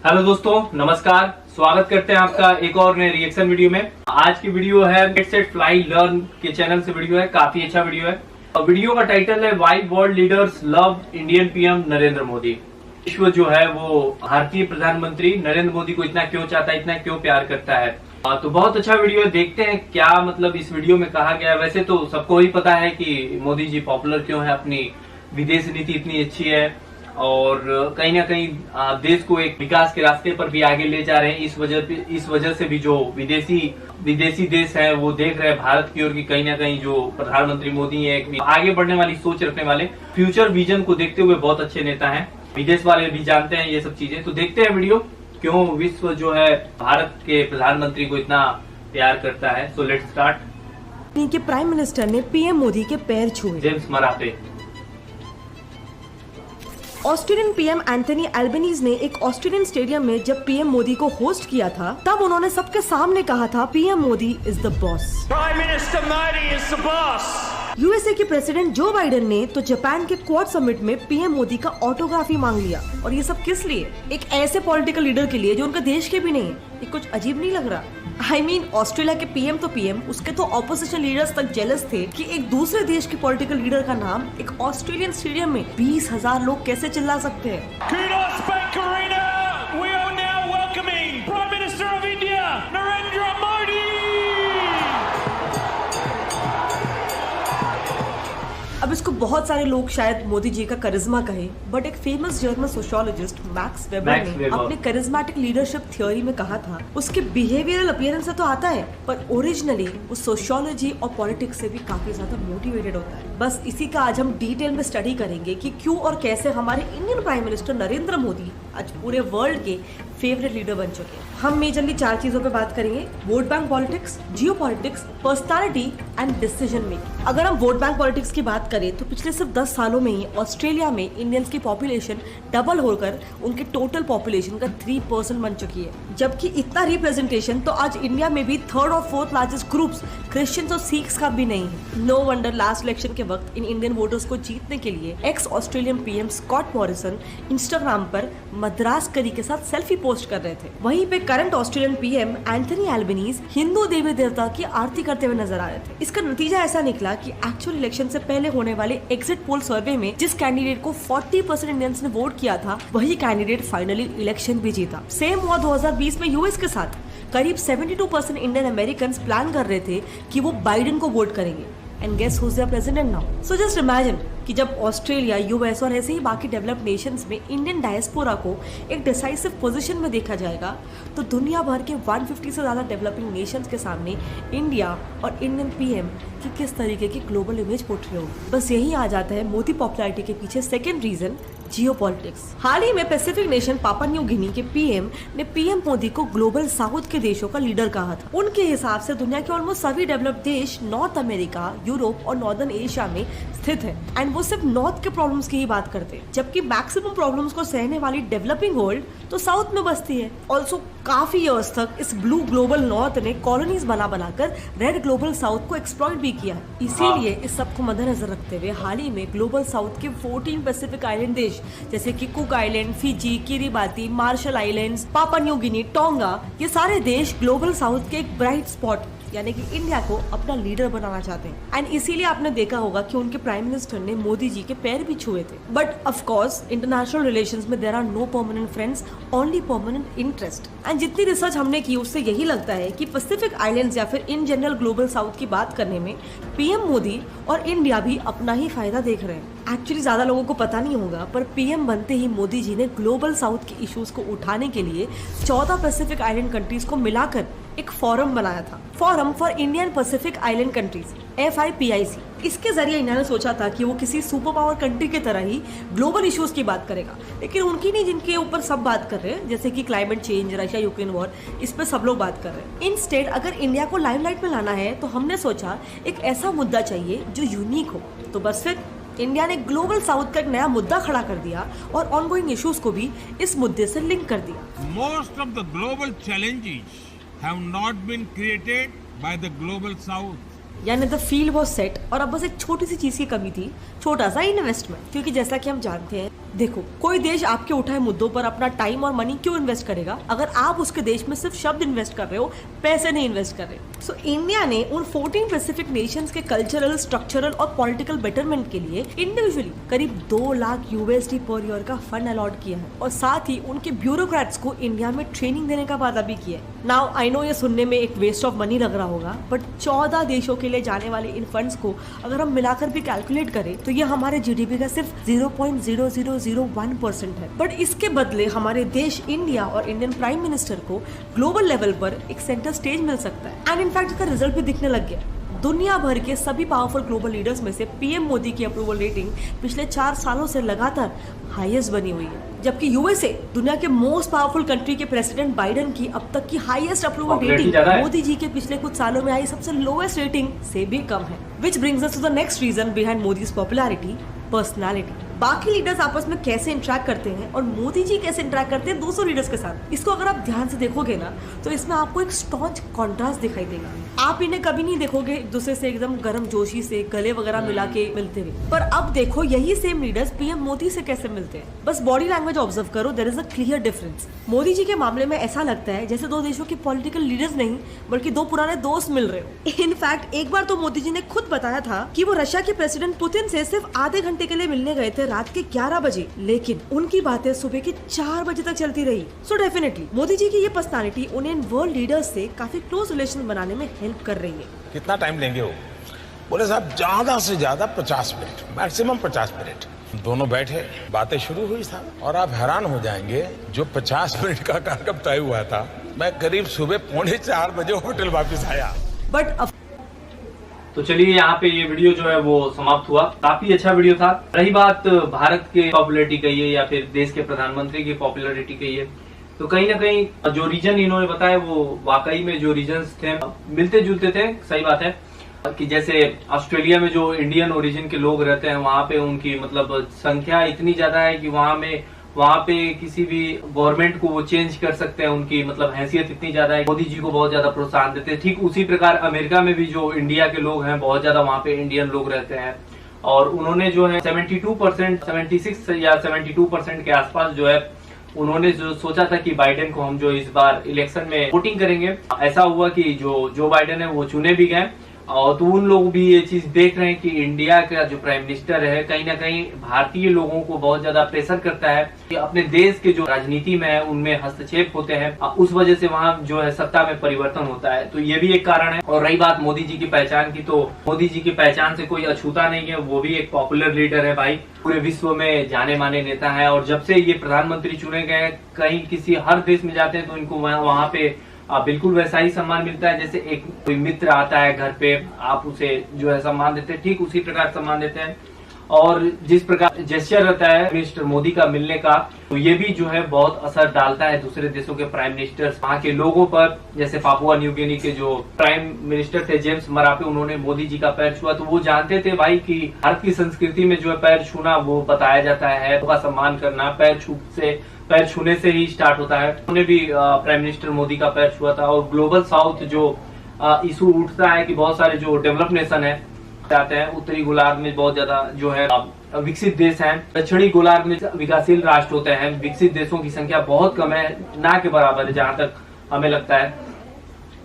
Hello दोस्तों, नमस्कार। स्वागत करते हैं आपका एक और नए रिएक्शन वीडियो में। आज की वीडियो है गेट सेट फ्लाई लर्न के चैनल से वीडियो है, काफी अच्छा वीडियो है। और वीडियो का टाइटल है why world leaders love Indian PM Narendra Modi. विश्व जो है वो भारतीय प्रधानमंत्री नरेंद्र मोदी को इतना क्यों चाहता है, इतना क्यों प्यार करता है। तो बहुत अच्छा वीडियो है, देखते हैं क्या मतलब इस वीडियो में कहा गया है। वैसे तो सबको ही पता है कि मोदी जी पॉपुलर क्यों है, अपनी विदेश नीति इतनी अच्छी है और कहीं ना कहीं देश को एक विकास के रास्ते पर भी आगे ले जा रहे हैं। इस वजह से भी जो विदेशी देश है वो देख रहे हैं भारत की ओर की कहीं ना कहीं जो प्रधानमंत्री मोदी है एक आगे बढ़ने वाली सोच रखने वाले, फ्यूचर विजन को देखते हुए बहुत अच्छे नेता हैं। विदेश वाले भी जानते हैं ये सब चीजें। तो देखते हैं वीडियो, क्यों विश्व जो है भारत के प्रधानमंत्री को इतना प्यार करता है। So let's start. के प्राइम मिनिस्टर ने पीएम मोदी के पैर छुए। जेम्स मराठे। ऑस्ट्रेलियन पीएम एंथनी एल्बनीज ने एक ऑस्ट्रेलियन स्टेडियम में जब पीएम मोदी को होस्ट किया था तब उन्होंने सबके सामने कहा था PM Modi is the boss. Prime minister Modi is the boss. USA के प्रेसिडेंट जो बाइडेन ने तो जापान के क्वाड समिट में पीएम मोदी का ऑटोग्राफी मांग लिया। और ये सब किस लिए? एक ऐसे पॉलिटिकल लीडर के लिए जो उनके देश के भी नहीं है। ये कुछ अजीब नहीं लग रहा? I mean, ऑस्ट्रेलिया के पीएम तो पीएम, उसके तो ऑपोजिशन लीडर्स तक जेलस थे कि एक दूसरे देश के पॉलिटिकल लीडर का नाम एक ऑस्ट्रेलियन स्टेडियम में 20,000 लोग कैसे चिल्ला सकते हैं। Kudos Bank Arena. We are now welcoming Prime Minister of India, Narendra Modi. अब इसको बहुत सारे लोग शायद मोदी जी का करिश्मा कहे, बट एक famous German sociologist max weber ने अपने करिश्मेटिक लीडरशिप थ्योरी में कहा था उसके बिहेवियरल अपीयरेंस से तो आता है पर ओरिजिनली वो सोशियोलॉजी और पॉलिटिक्स से भी काफी ज्यादा मोटिवेटेड होता है। बस इसी का आज हम डिटेल में स्टडी करेंगे कि क्यों और कैसे हमारे Indian prime minister Narendra Modi आज पूरे वर्ल्ड के फेवरेट लीडर बन चुके हैं। हम मेजरली 4 चीजों पे बात करेंगे: vote bank politics, Jio politics, personality and decision making. अगर हम वोट बैंक पॉलिटिक्स की बात करें तो पिछले सिर्फ 10 सालों में ही ऑस्ट्रेलिया में इंडियंस की पॉपुलेशन डबल होकर उनके टोटल पॉपुलेशन का 3% बन चुकी है। जबकि इतना रिप्रेजेंटेशन तो आज इंडिया में भी 3rd और 4th लार्जेस्ट ग्रुप्स क्रिश्चियंस और सिख्स का भी नहीं है। नो वंडर लास्ट इलेक्शन के वक्त इन इंडियन वोटर्स को जीतने के लिए ex Australian PM Scott Morrison Instagram पर मद्रास करी के साथ सेल्फी पोस्ट कर रहे थे। वहीं पे current Australian PM Anthony Albanese Hindu देवी देवता की आरती करते हुए नजर आ रहे थे। इसका नतीजा ऐसा निकला कि एक्चुअल इलेक्शन से पहले होने वाले एग्जिट पोल सर्वे में जिस कैंडिडेट को 40% इंडियंस ने वोट किया था वही कैंडिडेट फाइनली इलेक्शन भी जीता। सेम हुआ 2020 में यूएस के साथ। करीब 72% इंडियन अमेरिकन प्लान कर रहे थे कि वो बाइडेन को वोट करेंगे। And guess who is the president now? So just imagine कि जब ऑस्ट्रेलिया, यूएस और ऐसे ही बाकी डेवलप्ड नेशंस में इंडियन डायस्पोरा को एक डिसाइसिव पोजीशन में देखा जाएगा तो दुनिया भर के 150 से ज्यादा डेवलपिंग नेशंस के सामने इंडिया और इंडियन पीएम की किस तरीके की ग्लोबल इमेज पोर्ट्रे होगी। बस यही आ जाता है मोदी पॉपुलैरिटी के पीछे सेकेंड रीजन, जियोपॉलिटिक्स। हाल ही में Pacific nation Papua New Guinea के पीएम ने पीएम मोदी को ग्लोबल साउथ के देशों का लीडर कहा था। उनके हिसाब से दुनिया के ऑलमोस्ट सभी डेवलप्ड देश नॉर्थ अमेरिका, यूरोप और नॉर्दर्न एशिया में स्थित है। एंड वो सिर्फ नॉर्थ के प्रॉब्लम्स की ही बात करते हैं, जबकि मैक्सिमम प्रॉब्लम्स को सहने वाली डेवलपिंग वर्ल्ड तो साउथ में बसती है। ऑल्सो काफी इयर्स तक इस ब्लू ग्लोबल नॉर्थ ने कॉलोनीज बनाकर रेड ग्लोबल साउथ को एक्सप्लॉइट भी किया है। इसीलिए इस सब को मद्देनजर रखते हुए हाल ही में ग्लोबल साउथ के 14 पैसिफिक आइलैंड देश जैसे कि cook island, Fiji, Kiribati, Marshall Islands, Papua New Guinea, tonga, ये सारे देश ग्लोबल साउथ के एक ब्राइट स्पॉट यानी कि इंडिया को अपना लीडर बनाना चाहते हैं। एंड इसीलिए आपने देखा होगा कि उनके प्राइम मिनिस्टर ने मोदी जी के पैर भी छुए थे। But of course international relations में there are no permanent friends, only permanent interest. And जितनी रिसर्च हमने की उससे यही लगता है कि पैसिफिक आइलैंड्स या फिर इन जनरल ग्लोबल साउथ की बात करने में पीएम मोदी और इंडिया भी अपना ही फायदा देख रहे हैं। एक्चुअली ज्यादा लोगों को पता नहीं होगा पर पीएम बनते ही मोदी जी ने ग्लोबल साउथ के इश्यूज को उठाने के लिए 14 पैसिफिक आइलैंड कंट्रीज को मिलाकर एक फोरम बनाया था, forum for Indian Pacific island countries, FIPIC। इसके जरिए इन्होंने सोचा था कि वो किसी सुपर पावर कंट्री की तरह ही ग्लोबल इश्यूज की बात करेगा, लेकिन उनकी नहीं जिनके ऊपर सब बात कर रहे हैं, जैसे कि climate change, Russia Ukraine war, इस पे सब लोग बात कर रहे हैं। इंस्टेड अगर इंडिया को लाइमलाइट में लाना है तो हमने सोचा एक ऐसा मुद्दा चाहिए जो यूनिक हो। तो बस फिर इंडिया ने ग्लोबल साउथ का एक नया मुद्दा खड़ा कर दिया और ऑनगोइंग इश्यूज को भी इस मुद्दे से लिंक कर दिया। Most of the global challenges have not been created by the global south. यानी द फील्ड वॉज सेट और अब बस एक छोटी सी चीज की कमी थी, छोटा सा इन्वेस्टमेंट। क्योंकि जैसा कि हम जानते हैं देखो, कोई देश आपके उठाए मुद्दों पर अपना टाइम और मनी क्यों इन्वेस्ट करेगा अगर आप उसके देश में सिर्फ शब्द इन्वेस्ट कर रहे हो, पैसे नहीं इन्वेस्ट कर रहे। सो इंडिया ने उन 14 पैसिफिक नेशंस के कल्चरल, स्ट्रक्चरल और पॉलिटिकल बेटरमेंट के लिए इंडिविजुअली करीब 2 लाख USD पर ईयर का फंड अलॉट किया है और साथ ही उनके ब्यूरोक्रेट्स को इंडिया में ट्रेनिंग देने का वादा भी किया है। नाउ आई नो ये सुनने में एक वेस्ट ऑफ मनी लग रहा होगा, बट 14 देशों के लिए जाने वाले इन फंड्स को अगर हम मिलाकर भी कैलकुलेट करें तो ये हमारे GDP का सिर्फ 0.0001% है। बट इसके बदले हमारे देश इंडिया और इंडियन प्राइम मिनिस्टर को ग्लोबल लेवल पर एक सेंटर स्टेज मिल सकता है एंड इनफैक्ट इसका रिजल्ट भी दिखने लग गया। दुनिया भर के सभी पावरफुल ग्लोबल लीडर्स में से PM मोदी की अप्रूवल रेटिंग पिछले 4 सालों से लगातार हाईएस्ट बनी हुई है, जबकि USA दुनिया के मोस्ट पावरफुल कंट्री के प्रेसिडेंट बाइडेन की अब तक की highest approval rating Modi ji के पिछले कुछ सालों में आई सबसे लोएस्ट रेटिंग से भी कम है। Which brings us to the next reason behind Modi's popularity, personality. बाकी लीडर्स आपस में कैसे इंटरेक्ट करते हैं और मोदी जी कैसे इंटरेक्ट करते हैं दूसरे लीडर्स के साथ, इसको अगर आप ध्यान से देखोगे ना तो इसमें आपको एक स्टॉन्च कॉन्ट्रास्ट दिखाई देगा। आप इन्हें कभी नहीं देखोगे एक दूसरे से एकदम गर्म जोशी से गले वगैरह मिला के मिलते हुए, पर अब देखो यही सेम लीडर्स PM मोदी से कैसे मिलते हैं। बस बॉडी लैंग्वेज ऑब्जर्व करो, there is a clear difference. Modi ji के मामले में ऐसा लगता है जैसे 2 देशों के पॉलिटिकल लीडर्स नहीं बल्कि 2 पुराने दोस्त मिल रहे हो। इनफैक्ट एक बार तो मोदी जी ने खुद बताया था कि वो रशिया के प्रेसिडेंट पुतिन से सिर्फ आधे घंटे के लिए मिलने गए थे रात के 11 बजे, लेकिन उनकी बातें सुबह के 4 बजे तक चलती रही। सो डेफिनेटली मोदी जी की ये पर्सनालिटी उन्हें वर्ल्ड लीडर्स से काफी क्लोज रिलेशन बनाने में हेल्प कर रही है। कितना टाइम लेंगे वो? बोले साहब ज्यादा से ज्यादा 50 मिनट, मैक्सिमम 50 मिनट। दोनों बैठे, बातें शुरू हुई साहब, और आप हैरान हो जाएंगे जो 50 मिनट का कार्यक्रम तय हुआ था, मैं करीब सुबह 3:45 बजे होटल वापस आया। बट तो चलिए यहाँ पे ये वीडियो जो है वो समाप्त हुआ। काफी अच्छा वीडियो था। रही बात भारत के पॉपुलैरिटी कहिए या फिर देश के प्रधानमंत्री की पॉपुलैरिटी कहिए, तो कहीं ना कहीं जो रीजन इन्होंने बताया वो वाकई में जो रीजन्स थे मिलते जुलते थे। सही बात है कि जैसे ऑस्ट्रेलिया में जो इंडियन ओरिजिन के लोग रहते हैं वहाँ पे उनकी मतलब संख्या इतनी ज्यादा है कि वहाँ पे किसी भी गवर्नमेंट को वो चेंज कर सकते हैं। उनकी मतलब हैसियत इतनी ज्यादा है, मोदी जी को बहुत ज्यादा प्रोत्साहन देते हैं। ठीक उसी प्रकार अमेरिका में भी जो इंडिया के लोग हैं बहुत ज्यादा वहाँ पे इंडियन लोग रहते हैं और उन्होंने जो है 72%, 76 या 72% के आसपास जो है उन्होंने जो सोचा था कि बाइडेन को हम जो इस बार इलेक्शन में वोटिंग करेंगे। ऐसा हुआ कि जो बाइडेन है वो चुने भी गए और तो उन लोग भी ये चीज देख रहे हैं कि इंडिया का जो प्राइम मिनिस्टर है कहीं ना कहीं भारतीय लोगों को बहुत ज्यादा प्रेशर करता है कि अपने देश के जो राजनीति में है उनमें हस्तक्षेप होते हैं, उस वजह से वहाँ जो है सत्ता में परिवर्तन होता है। तो ये भी एक कारण है। और रही बात मोदी जी की पहचान की, तो मोदी जी की पहचान से कोई अछूता नहीं है। वो भी एक पॉपुलर लीडर है भाई, पूरे विश्व में जाने माने नेता है। और जब से ये प्रधानमंत्री चुने गए कहीं किसी हर देश में जाते हैं तो इनको वहाँ पे बिल्कुल वैसा ही सम्मान मिलता है। जैसे एक कोई मित्र आता है घर पे, आप उसे जो है सम्मान देते हैं, ठीक उसी प्रकार सम्मान देते हैं। और जिस प्रकार जेस्चर रहता है मिनिस्टर मोदी का मिलने का, तो ये भी जो है बहुत असर डालता है दूसरे देशों के प्राइम मिनिस्टर्स वहाँ के लोगों पर। जैसे पापुआ न्यू गिनी के जो प्राइम मिनिस्टर थे जेम्स मरापे, उन्होंने मोदी जी का पैर छुआ तो वो जानते थे भाई कि भारत की संस्कृति में जो है पैर छूना वो बताया जाता है, उनका सम्मान करना पैर छूने से ही स्टार्ट होता है। उन्होंने भी प्राइम मिनिस्टर मोदी का पैर छुआ था। और ग्लोबल साउथ जो इशू उठता है कि बहुत सारे जो डेवलप नेशन है जाते हैं, उत्तरी गोलार्ध में बहुत ज्यादा जो है विकसित देश हैं, दक्षिणी गोलार्ध में विकासशील राष्ट्र होते हैं, विकसित देशों की संख्या बहुत कम है, ना के बराबर है जहां तक हमें लगता है।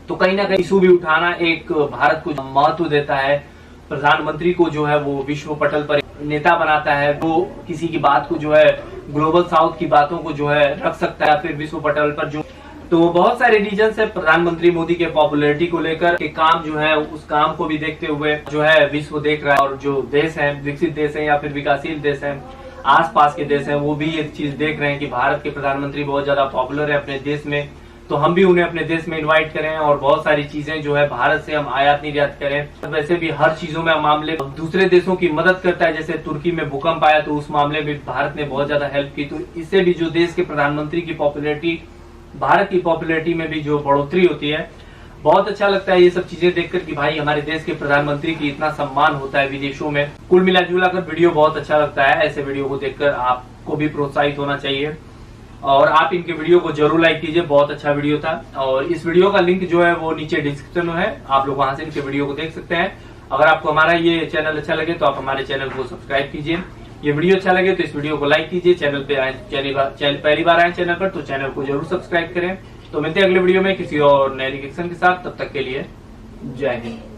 तो कहीं ना कहीं इशू भी उठाना एक भारत को महत्व देता है। प्रधानमंत्री को जो है वो विश्व पटल पर नेता बनाता है, वो किसी की बात को जो है ग्लोबल साउथ की बातों को जो है रख सकता है फिर विश्व पटल पर। जो तो बहुत सारे रीजन है प्रधानमंत्री मोदी के पॉपुलैरिटी को लेकर के काम जो है उस काम को भी देखते हुए जो है विश्व देख रहा है। और जो देश है विकसित देश है या फिर विकासशील देश है, आसपास के देश हैं, वो भी एक चीज देख रहे हैं कि भारत के प्रधानमंत्री बहुत ज्यादा पॉपुलर है अपने देश में, तो हम भी उन्हें अपने देश में इनवाइट करें और बहुत सारी चीजें जो है भारत से हम आयात निर्यात करें। वैसे भी हर चीजों में मामले दूसरे देशों की मदद करता है। जैसे तुर्की में भूकंप आया तो उस मामले में भारत ने बहुत ज्यादा हेल्प की। तो इससे भी जो देश के प्रधानमंत्री की पॉपुलैरिटी, भारत की पॉपुलैरिटी में भी जो बढ़ोतरी होती है, बहुत अच्छा लगता है ये सब चीजें देखकर कि भाई हमारे देश के प्रधानमंत्री की इतना सम्मान होता है विदेशों में। कुल मिलाजुला कर वीडियो बहुत अच्छा लगता है। ऐसे वीडियो को देखकर आपको भी प्रोत्साहित होना चाहिए और आप इनके वीडियो को जरूर लाइक कीजिए। बहुत अच्छा वीडियो था और इस वीडियो का लिंक जो है वो नीचे डिस्क्रिप्शन में है, आप लोग वहां से इनके वीडियो को देख सकते हैं। अगर आपको हमारा ये चैनल अच्छा लगे तो आप हमारे चैनल को सब्सक्राइब कीजिए। ये वीडियो अच्छा लगे तो इस वीडियो को लाइक कीजिए, चैनल पे आए पहली बार आए चैनल पर तो चैनल को जरूर सब्सक्राइब करें। तो मिलते हैं अगले वीडियो में किसी और नए रिएक्शन के साथ, तब तक के लिए जय हिंद।